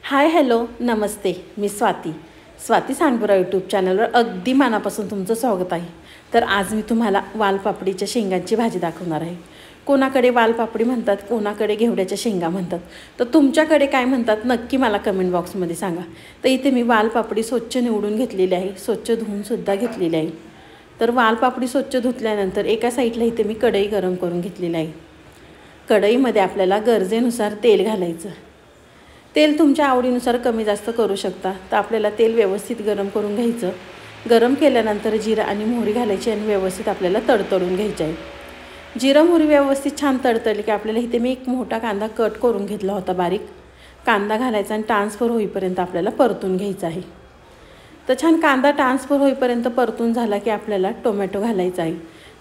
Hi hello नमस्ते, मी Swati सांडपुरा YouTube चॅनलवर अगदी मनापासून तुमचं स्वागत आहे। तर आज मी तुम्हाला वालपापडीच्या शेंगांची भाजी दाखवणार आहे। कोणाकडे वालपापडी म्हणतात, कोणाकडे घेवड्याच्या शेंगा म्हणतात, तर तुमच्याकडे काय म्हणतात नक्की मला कमेंट बॉक्समध्ये सांगा। तर इथे मी वालपापडी स्वच्छ निवडून घेतलेली आहे, स्वच्छ धुवून सुद्धा घेतलेली आहे। तर वालपापडी स्वच्छ धुतल्यानंतर एका साईडला इथे मी कढई गरम करून घेतलेली आहे। कढईमध्ये आपल्याला गरजेनुसार तेल घालायचं। तेल तुमच्या आवडीनुसार कमी जास्त करू शकता। तर आपल्याला तेल व्यवस्थित गरम करून घ्यायचं। गरम केल्यानंतर जिरा आणि मोहरी घालायची आणि व्यवस्थित आपल्याला तडतडून घ्यायचं आहे। जिरा मोहरी व्यवस्थित छान तडतडली की आपल्याला इथे मी एक मोठा कांदा कट करून घेतला होता बारीक। कांदा घालायचा आणि ट्रान्सफर होईपर्यंत आपल्याला परतून घ्यायचं आहे। तर छान कांदा ट्रान्सफर होईपर्यंत परतून झाला की आपल्याला टोमॅटो घालायचा आहे।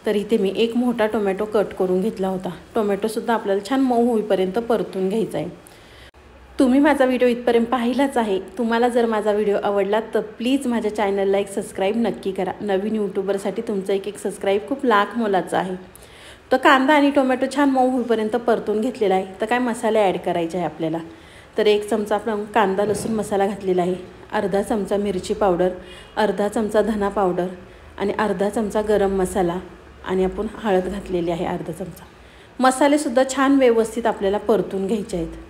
तर इथे मी एक मोठा टोमॅटो कट करून घेतला होता। टोमॅटोसुद्धा आपल्याला छान मऊ होईपर्यंत परतून घ्यायचा आहे। तुम्ही माझा व्हिडिओ इथपर्यंत पाहिलाच आहे। तुम्हाला जर माझा व्हिडिओ आवडला तर प्लीज माझ्या चॅनलला एक सबस्क्राईब नक्की करा। नवीन यूट्यूबरसाठी तुमचं एक सबस्क्राईब खूप लाख मोलाचं आहे। तर कांदा आणि टोमॅटो छान मऊ होईपर्यंत परतून घेतलेला आहे। तर काय मसाले ॲड करायचे आहे आपल्याला। तर 1 चमचा आपण कांदा लसूण मसाला घातलेला आहे, अर्धा चमचा मिरची पावडर, अर्धा चमचा धना पावडर आणि अर्धा चमचा गरम मसाला आणि आपण हळद घातलेली आहे अर्धा चमचा। मसालेसुद्धा छान व्यवस्थित आपल्याला परतून घ्यायचे आहेत।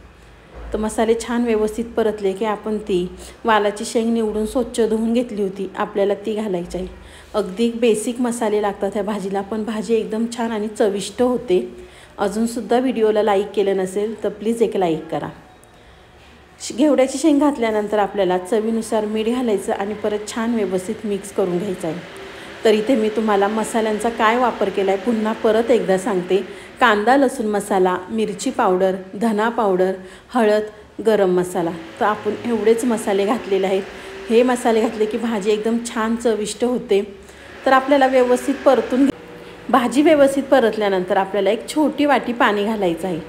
तर मसाले छान व्यवस्थित परतले की आपण ती वालाची शेंग निवडून स्वच्छ धुवून घेतली होती, आपल्याला ती घालायची आहे। अगदी बेसिक मसाले लागतात ह्या भाजीला, पण भाजी एकदम छान आणि चविष्ट होते। अजूनसुद्धा व्हिडिओला लाईक केलं नसेल तर प्लीज एक लाईक करा। घेवड्याची शेंग घातल्यानंतर आपल्याला चवीनुसार मीठ घालायचं आणि परत छान व्यवस्थित मिक्स करून घ्यायचं आहे। तर इथे मी तुम्हाला मसाल्यांचा काय वापर केला आहे पुन्हा परत एकदा सांगते। कांदा लसूण मसाला, मिरची पावडर, धना पावडर, हळद, गरम मसाला। तर आपण एवढेच मसाले घातलेले आहेत। हे मसाले घातले की भाजी एकदम छान चविष्ट होते। तर आपल्याला व्यवस्थित परतून भाजी व्यवस्थित परतल्यानंतर आपल्याला एक छोटी वाटी पाणी घालायचं आहे।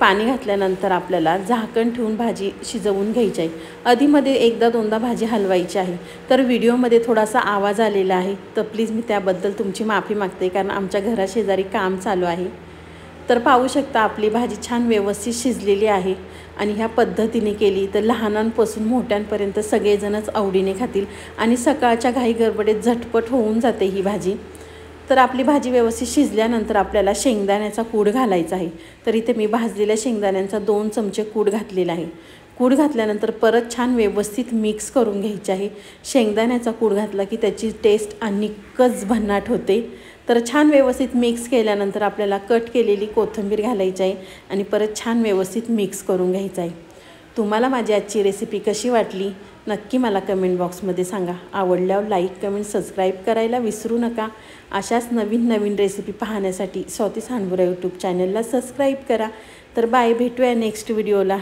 पाणी घातल्यानंतर आपल्याला झाकण ठेवून भाजी शिजवून घ्यायची आहे। आधीमध्ये एकदा दोनदा भाजी हलवायची आहे। तर व्हिडिओमध्ये थोडासा आवाज आलेला आहे, तर प्लीज मी त्याबद्दल तुमची माफी मागते, कारण आमच्या घराशेजारी काम चालू आहे। तर पाहू शकता आपली भाजी छान व्यवस्थित शिजलेली आहे आणि ह्या पद्धतीने केली तर लहानांपासून मोठ्यांपर्यंत सगळेजणच आवडीने खातील आणि सकाळच्या घाई गडबडीत झटपट होऊन जाते ही भाजी। तर आपली भाजी व्यवस्थित शिजल्यानंतर आपल्याला शेंगदाण्याचा कूट घालायचा आहे। तर इथे मी भाजलेल्या शेंगदाण्यांचा 2 चमचे कूट घातलेला आहे। कूट घातल्यानंतर परत छान व्यवस्थित मिक्स करून घ्यायचे आहे। शेंगदाण्याचा कूट घातला की त्याची टेस्ट आणिकच भन्नाट होते। तर छान व्यवस्थित मिक्स केल्यानंतर आपल्याला कट केलेली कोथिंबीर घालायची आहे आणि परत छान व्यवस्थित मिक्स करून घ्यायचं आहे। तुम्हाला माझी आजची रेसिपी कशी वाटली नक्की मला कमेंट बॉक्समध्ये सांगा। आवडल्यावर लाईक, कमेंट, सबस्क्राईब करायला विसरू नका। अशाच नवीन रेसिपी पाहण्यासाठी स्वाती सांडपुरा यूट्यूब चॅनलला सबस्क्राईब करा। तर बाय, भेटूया नेक्स्ट व्हिडिओला।